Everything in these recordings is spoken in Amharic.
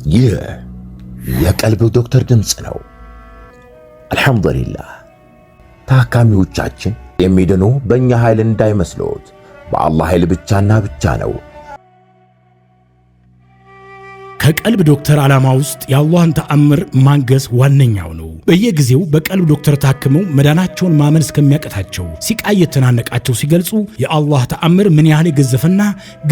ይህ የቀልብ ዶክተር ድምፅ ነው። አልሐምዱሊላህ። ታካሚዎቻችን የሚድኑ በእኛ ኃይል እንዳይመስሎት በአላህ ኃይል ብቻና ብቻ ነው። ከቀልብ ዶክተር ዓላማ ውስጥ የአላህን ተአምር ማንገስ ዋነኛው ነው። በየጊዜው በቀልብ ዶክተር ታክመው መዳናቸውን ማመን እስከሚያቀታቸው ሲቃይ የተናነቃቸው ሲገልጹ የአላህ ተአምር ምን ያህል የገዘፈና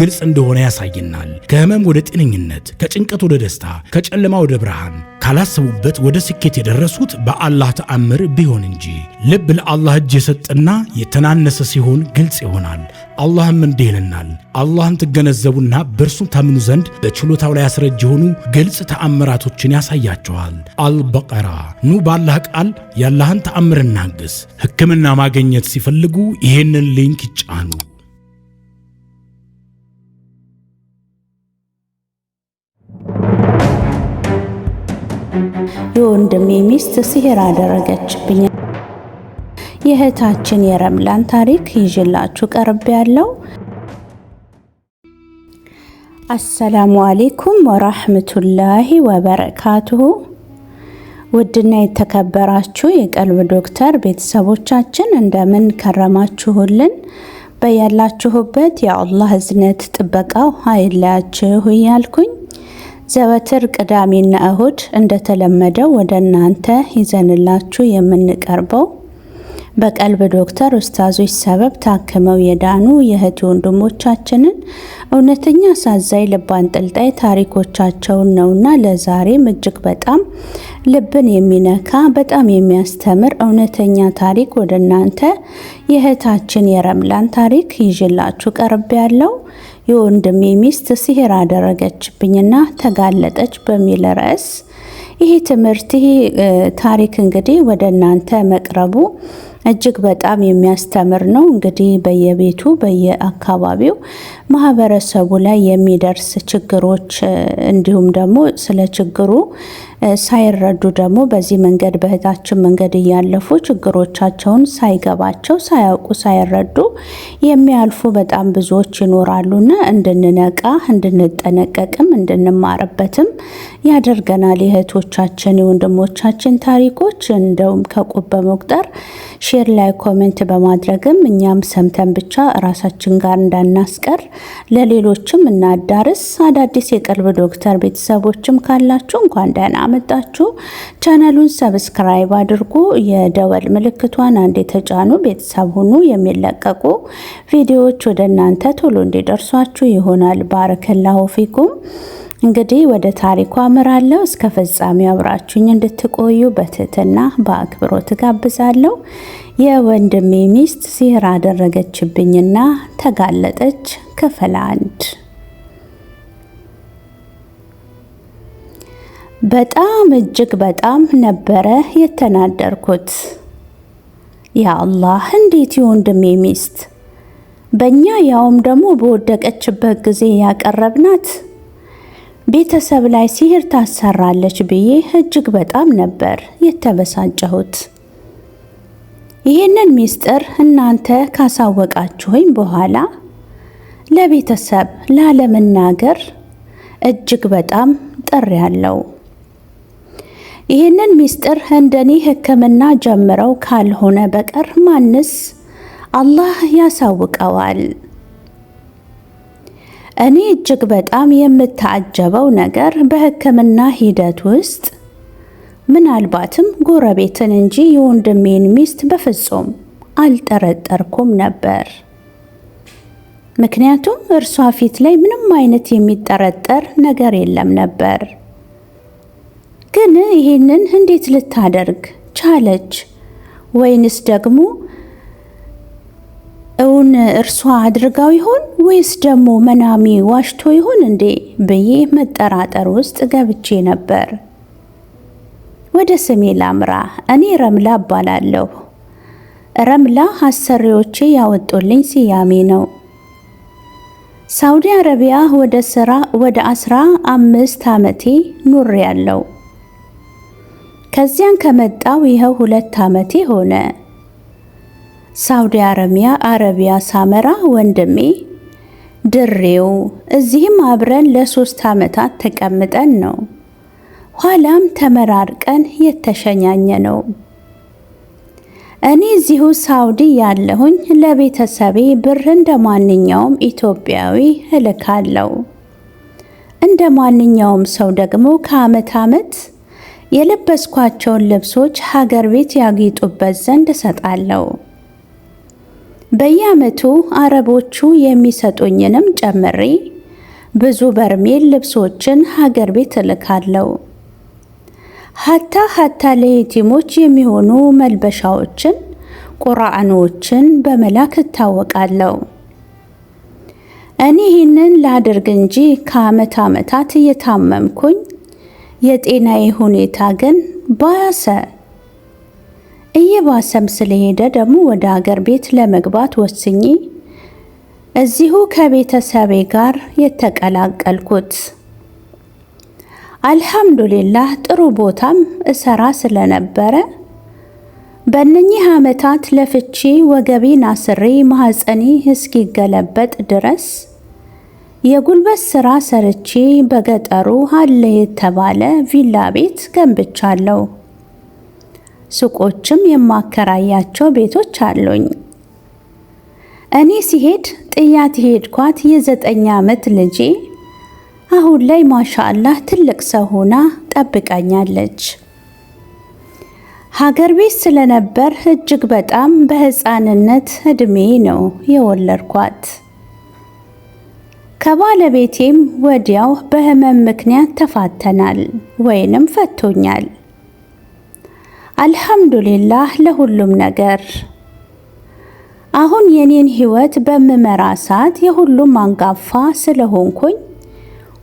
ግልጽ እንደሆነ ያሳየናል። ከህመም ወደ ጤነኝነት፣ ከጭንቀት ወደ ደስታ፣ ከጨለማ ወደ ብርሃን፣ ካላሰቡበት ወደ ስኬት የደረሱት በአላህ ተአምር ቢሆን እንጂ። ልብ ለአላህ እጅ የሰጠና የተናነሰ ሲሆን ግልጽ ይሆናል። አላህም እንዲህ ይለናል፣ አላህን ትገነዘቡና በእርሱ ታምኑ ዘንድ በችሎታው ላይ ያስረጅ የሆኑ ግልጽ ተአምራቶችን ያሳያቸዋል። አልበቀራ። ኑ ባላህ ቃል ያላህን ተአምር እናግስ። ሕክምና ማግኘት ሲፈልጉ ይሄንን ሊንክ ይጫኑ። የወንድሜ ሚስት ሲህር አደረገችብኝ። የእህታችን የረምላን ታሪክ ይዤላችሁ ቀርብ ያለው። አሰላሙ አለይኩም ወራህመቱላሂ ወበረካቱሁ። ውድና የተከበራችሁ የቀልብ ዶክተር ቤተሰቦቻችን እንደምን ከረማችሁልን? በያላችሁበት የአላህ እዝነት ጥበቃው አይለያችሁ እያልኩኝ ዘወትር ቅዳሜና እሁድ እንደተለመደው ወደ እናንተ ይዘንላችሁ የምንቀርበው በቀልብ ዶክተር ኡስታዞች ሰበብ ታክመው የዳኑ የእህት ወንድሞቻችንን እውነተኛ አሳዛኝ ልብ አንጠልጣይ ታሪኮቻቸውን ነውና ለዛሬም እጅግ በጣም ልብን የሚነካ በጣም የሚያስተምር እውነተኛ ታሪክ ወደ እናንተ የእህታችን የረምላን ታሪክ ይዤላችሁ ቀርብ ያለው። የወንድሜ ሚስት ሲህር አደረገችብኝና ተጋለጠች በሚል ርዕስ ይሄ ትምህርት ይሄ ታሪክ እንግዲህ ወደ እናንተ መቅረቡ እጅግ በጣም የሚያስተምር ነው። እንግዲህ በየቤቱ በየአካባቢው ማህበረሰቡ ላይ የሚደርስ ችግሮች እንዲሁም ደግሞ ስለ ችግሩ ሳይረዱ ደግሞ በዚህ መንገድ በእህታችን መንገድ እያለፉ ችግሮቻቸውን ሳይገባቸው ሳያውቁ ሳይረዱ የሚያልፉ በጣም ብዙዎች ይኖራሉና እንድንነቃ እንድንጠነቀቅም እንድንማርበትም ያደርገናል። የእህቶቻችን የወንድሞቻችን ታሪኮች እንደውም ከቁብ በመቁጠር ሼር ላይ ኮሜንት በማድረግም እኛም ሰምተን ብቻ ራሳችን ጋር እንዳናስቀር ለሌሎችም እናዳርስ። አዳዲስ የቀልብ ዶክተር ቤተሰቦችም ካላችሁ እንኳን ደህና መጣችሁ። ቻናሉን ሰብስክራይብ አድርጉ፣ የደወል ምልክቷን አንዴ ተጫኑ፣ ቤተሰብ ሁኑ። የሚለቀቁ ቪዲዮዎች ወደ እናንተ ቶሎ እንዲደርሷችሁ ይሆናል። ባረከላሁ ፊኩም። እንግዲህ ወደ ታሪኩ አመራለሁ። እስከ ፍጻሜው አብራችሁኝ እንድትቆዩ በትህትና በአክብሮት ጋብዛለሁ። የወንድሜ ሚስት ሲህር አደረገችብኝና ተጋለጠች ክፍል 1። በጣም እጅግ በጣም ነበረ የተናደርኩት። ያ አላህ፣ እንዴት የወንድሜ ሚስት በእኛ ያውም ደግሞ በወደቀችበት ጊዜ ያቀረብናት ቤተሰብ ላይ ሲህር ታሰራለች ብዬ እጅግ በጣም ነበር የተበሳጨሁት። ይህንን ሚስጥር እናንተ ካሳወቃችሁኝ በኋላ ለቤተሰብ ላለመናገር እጅግ በጣም ጥሬያለሁ። ይህንን ሚስጥር እንደኔ ሕክምና ጀምረው ካልሆነ በቀር ማንስ አላህ ያሳውቀዋል? እኔ እጅግ በጣም የምታጀበው ነገር በሕክምና ሂደት ውስጥ ምናልባትም ጎረቤትን እንጂ የወንድሜን ሚስት በፍጹም አልጠረጠርኩም ነበር። ምክንያቱም እርሷ ፊት ላይ ምንም አይነት የሚጠረጠር ነገር የለም ነበር። ግን ይሄንን እንዴት ልታደርግ ቻለች? ወይንስ ደግሞ እውን እርሷ አድርጋው ይሆን ወይስ ደግሞ መናሚ ዋሽቶ ይሆን እንዴ ብዬ መጠራጠር ውስጥ ገብቼ ነበር። ወደ ስሜ ላምራ። እኔ ረምላ እባላለሁ። ረምላ አሰሪዎቼ ያወጡልኝ ስያሜ ነው። ሳውዲ አረቢያ ወደ 15 ዓመቴ ኑሬያለሁ። ከዚያን ከመጣው ይኸው 2 ዓመቴ ሆነ። ሳውዲ አረቢያ ሳመራ ወንድሜ ድሬው እዚህም አብረን ለ3 ዓመታት ተቀምጠን ነው ኋላም ተመራርቀን የተሸኛኘ ነው። እኔ እዚሁ ሳውዲ ያለሁኝ ለቤተሰቤ ብር እንደ ማንኛውም ኢትዮጵያዊ እልካለሁ። እንደ ማንኛውም ሰው ደግሞ ከዓመት ዓመት የለበስኳቸውን ልብሶች ሀገር ቤት ያጌጡበት ዘንድ እሰጣለሁ። በየዓመቱ አረቦቹ የሚሰጡኝንም ጨምሬ ብዙ በርሜል ልብሶችን ሀገር ቤት እልካለሁ። ሀታ ለየቲሞች የሚሆኑ መልበሻዎችን፣ ቁርአኖችን በመላክ እታወቃለሁ። እኔ ይህንን ላድርግ እንጂ ከዓመት ዓመታት እየታመምኩኝ የጤናዬ ሁኔታ ግን ባሰ። እየባሰም ስለሄደ ደግሞ ወደ ሀገር ቤት ለመግባት ወስኜ እዚሁ ከቤተሰቤ ጋር የተቀላቀልኩት። አልሐምዱሊላህ ጥሩ ቦታም እሰራ ስለነበረ በእነኚህ ዓመታት ለፍቼ ወገቤን አስሬ ማህፀኔ እስኪገለበጥ ድረስ የጉልበት ስራ ሰርቼ በገጠሩ አለ የተባለ ቪላ ቤት ገንብቻለሁ። ሱቆችም የማከራያቸው ቤቶች አሉኝ። እኔ ሲሄድ ጥያት ሄድኳት የ9 ዓመት ልጄ አሁን ላይ ማሻአላህ ትልቅ ሰው ሆና ጠብቃኛለች። ሀገር ቤት ስለነበር እጅግ በጣም በህፃንነት እድሜ ነው የወለድኳት። ከባለቤቴም ወዲያው በህመም ምክንያት ተፋተናል ወይንም ፈቶኛል። አልሐምዱሊላህ ለሁሉም ነገር። አሁን የኔን ህይወት በምመራ ሰዓት የሁሉም አንጋፋ ስለሆንኩኝ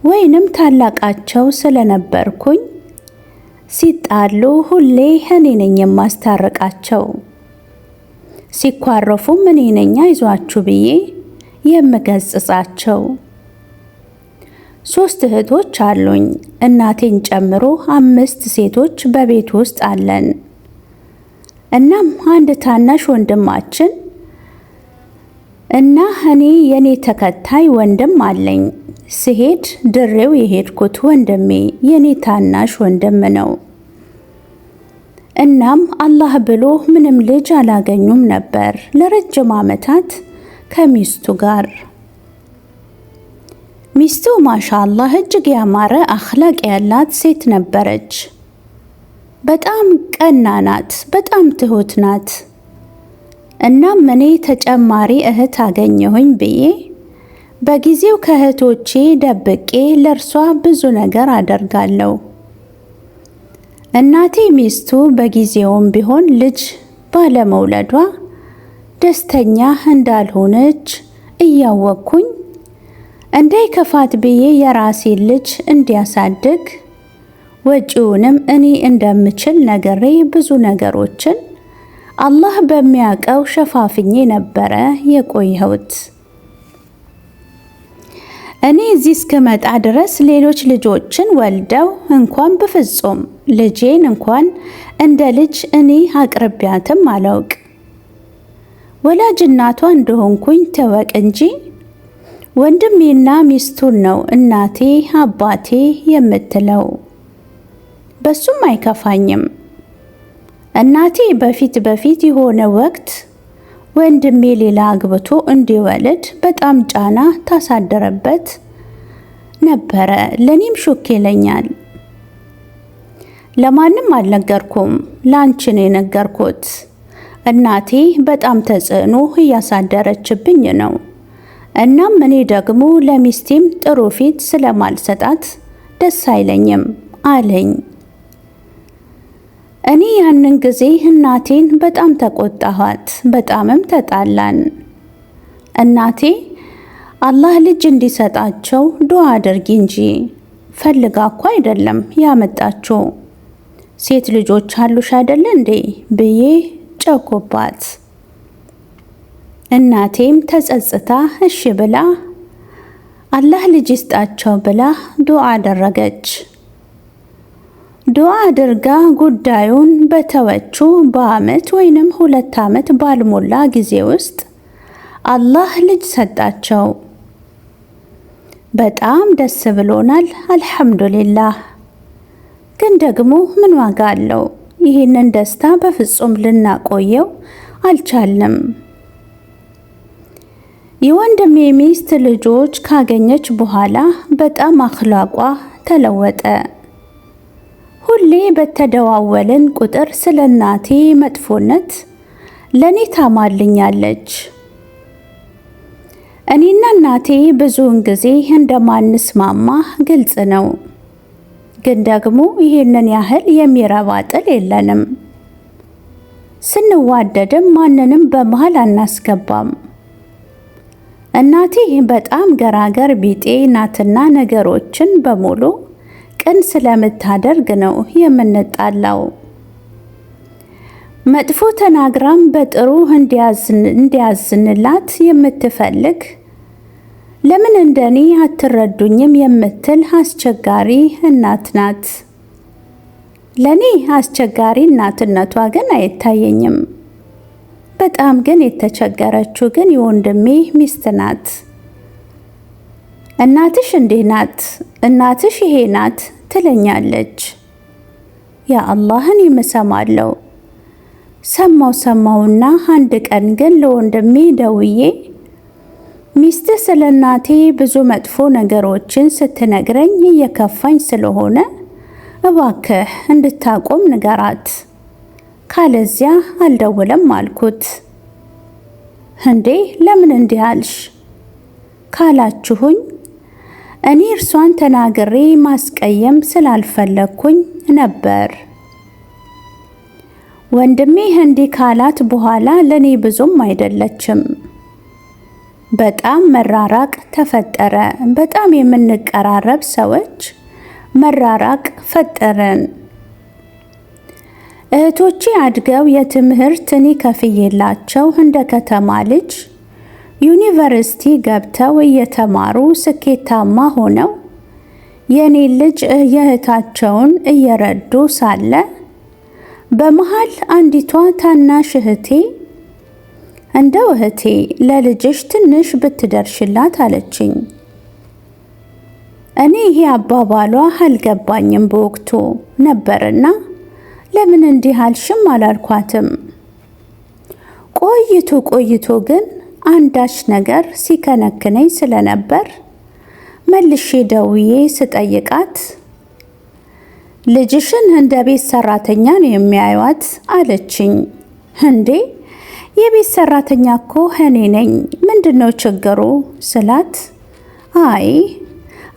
ወይንም ታላቃቸው ስለነበርኩኝ ሲጣሉ ሁሌ እኔ ነኝ የማስታርቃቸው። ሲኳረፉም እኔ ነኝ አይዟችሁ ብዬ የምገስጻቸው። 3 እህቶች አሉኝ። እናቴን ጨምሮ 5 ሴቶች በቤት ውስጥ አለን። እናም አንድ ታናሽ ወንድማችን እና እኔ የኔ ተከታይ ወንድም አለኝ። ስሄድ ድሬው የሄድኩት ወንድሜ የኔ ታናሽ ወንድም ነው። እናም አላህ ብሎ ምንም ልጅ አላገኙም ነበር ለረጅም ዓመታት ከሚስቱ ጋር። ሚስቱ ማሻአላህ እጅግ ያማረ አኽላቅ ያላት ሴት ነበረች። በጣም ቀና ናት፣ በጣም ትሁት ናት። እናም እኔ ተጨማሪ እህት አገኘሁኝ ብዬ በጊዜው ከእህቶቼ ደብቄ ለእርሷ ብዙ ነገር አደርጋለሁ። እናቴ ሚስቱ በጊዜውም ቢሆን ልጅ ባለመውለዷ ደስተኛ እንዳልሆነች እያወቅኩኝ እንዳይከፋት ብዬ የራሴን ልጅ እንዲያሳድግ ወጪውንም እኔ እንደምችል ነግሬ ብዙ ነገሮችን አላህ በሚያውቀው ሸፋፍኜ ነበረ የቆየሁት። እኔ እዚህ እስከመጣ ድረስ ሌሎች ልጆችን ወልደው እንኳን በፍጹም ልጄን እንኳን እንደ ልጅ እኔ አቅርቢያትም አላውቅ። ወላጅ እናቷ እንደሆንኩኝ ተወቅ እንጂ ወንድሜና ሚስቱን ነው እናቴ አባቴ የምትለው። በሱም አይከፋኝም። እናቴ በፊት የሆነ ወቅት ወንድሜ ሌላ አግብቶ እንዲወልድ በጣም ጫና ታሳደረበት ነበረ። ለኔም ሾክ ይለኛል። ለማንም አልነገርኩም፣ ላንቺ ነው የነገርኩት። እናቴ በጣም ተጽዕኖ እያሳደረችብኝ ነው። እናም እኔ ደግሞ ለሚስቴም ጥሩ ፊት ስለማልሰጣት ደስ አይለኝም አለኝ። እኔ ያንን ጊዜ እናቴን በጣም ተቆጣኋት፣ በጣምም ተጣላን። እናቴ አላህ ልጅ እንዲሰጣቸው ዱዓ አድርጊ እንጂ ፈልጋ እኮ አይደለም ያመጣችው፣ ሴት ልጆች አሉሽ አይደለ እንዴ ብዬ ጨኮባት። እናቴም ተጸጽታ እሺ ብላ አላህ ልጅ ይስጣቸው ብላ ዱዓ አደረገች። ዱዓ አድርጋ ጉዳዩን በተወችው በአመት ወይንም 2 ዓመት ባልሞላ ጊዜ ውስጥ አላህ ልጅ ሰጣቸው። በጣም ደስ ብሎናል። አልሐምዱሊላህ ግን ደግሞ ምን ዋጋ አለው? ይህንን ደስታ በፍጹም ልናቆየው አልቻልንም። የወንድሜ ሚስት ልጆች ካገኘች በኋላ በጣም አኽላቋ ተለወጠ። ሁሌ በተደዋወልን ቁጥር ስለ እናቴ መጥፎነት ለኔ ታማልኛለች። እኔና እናቴ ብዙውን ጊዜ እንደማንስማማ ግልጽ ነው። ግን ደግሞ ይሄንን ያህል የሚረባ ጥል የለንም። ስንዋደድም ማንንም በመሃል አናስገባም። እናቴ በጣም ገራገር ቢጤ ናትና ነገሮችን በሙሉ ቅን ስለምታደርግ ነው የምንጣላው። መጥፎ ተናግራም በጥሩ እንዲያዝንላት የምትፈልግ ለምን እንደኔ አትረዱኝም የምትል አስቸጋሪ እናት ናት። ለኔ አስቸጋሪ እናትነቷ ግን አይታየኝም። በጣም ግን የተቸገረችው ግን የወንድሜ ሚስት ናት። እናትሽ እንዲህ ናት፣ እናትሽ ይሄ ናት ትለኛለች። ያ አላህን ይመሰማለው። ሰማውና አንድ ቀን ግን ለወንድሜ ደውዬ ሚስት ስለ እናቴ ብዙ መጥፎ ነገሮችን ስትነግረኝ እየከፋኝ ስለሆነ እባክህ እንድታቆም ንገራት፣ ካለዚያ አልደውልም አልኩት። እንዴ ለምን እንዲህ አልሽ ካላችሁኝ እኔ እርሷን ተናግሬ ማስቀየም ስላልፈለኩኝ ነበር። ወንድሜ እንዲህ ካላት በኋላ ለኔ ብዙም አይደለችም። በጣም መራራቅ ተፈጠረ። በጣም የምንቀራረብ ሰዎች መራራቅ ፈጠረን። እህቶቼ አድገው የትምህርት እኔ ከፍዬላቸው እንደ ከተማ ልጅ ዩኒቨርሲቲ ገብተው እየተማሩ ስኬታማ ሆነው የኔ ልጅ የእህታቸውን እየረዱ ሳለ በመሃል አንዲቷ ታናሽ እህቴ እንደው እህቴ ለልጅሽ ትንሽ ብትደርሽላት አለችኝ። እኔ ይሄ አባባሏ አልገባኝም በወቅቱ ነበርና ለምን እንዲህ አልሽም አላልኳትም። ቆይቶ ግን አንዳች ነገር ሲከነክነኝ ስለነበር መልሼ ደውዬ ስጠይቃት ልጅሽን እንደ ቤት ሰራተኛ ነው የሚያዩት አለችኝ። እንዴ የቤት ሰራተኛ እኮ እኔ ነኝ፣ ምንድነው ችግሩ ስላት፣ አይ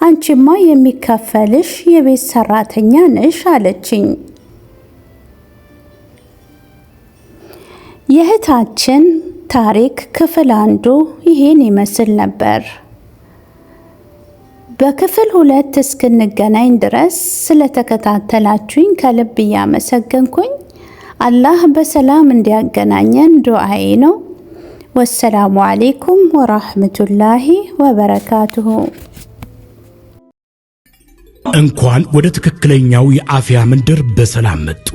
አንቺማ የሚከፈልሽ የቤት ሰራተኛ ነሽ አለችኝ። የእህታችን ታሪክ ክፍል 1 ይሄን ይመስል ነበር። በክፍል 2 እስክንገናኝ ድረስ ስለተከታተላችሁኝ ከልብ እያመሰገንኩኝ አላህ በሰላም እንዲያገናኘን ዱዓዬ ነው። ወሰላሙ አለይኩም ወራህመቱላሂ ወበረካቱሁ። እንኳን ወደ ትክክለኛው የአፍያ መንደር በሰላም መጡ።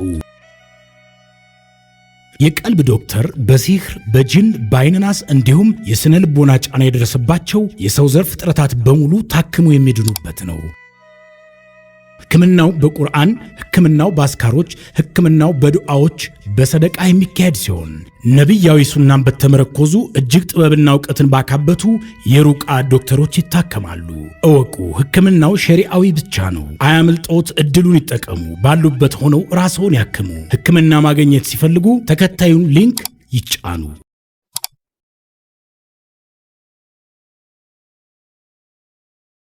የቀልብ ዶክተር በሲህር በጅን በአይንናስ እንዲሁም የስነ ልቦና ጫና የደረሰባቸው የሰው ዘር ፍጥረታት በሙሉ ታክመው የሚድኑበት ነው። ሕክምናው በቁርአን፣ ሕክምናው በአስካሮች፣ ሕክምናው በዱዓዎች በሰደቃ የሚካሄድ ሲሆን ነቢያዊ ሱናን በተመረኮዙ እጅግ ጥበብና እውቀትን ባካበቱ የሩቃ ዶክተሮች ይታከማሉ። እወቁ፣ ሕክምናው ሸሪዓዊ ብቻ ነው። አያምልጦት፣ እድሉን ይጠቀሙ። ባሉበት ሆነው ራስዎን ያክሙ። ሕክምና ማግኘት ሲፈልጉ ተከታዩን ሊንክ ይጫኑ።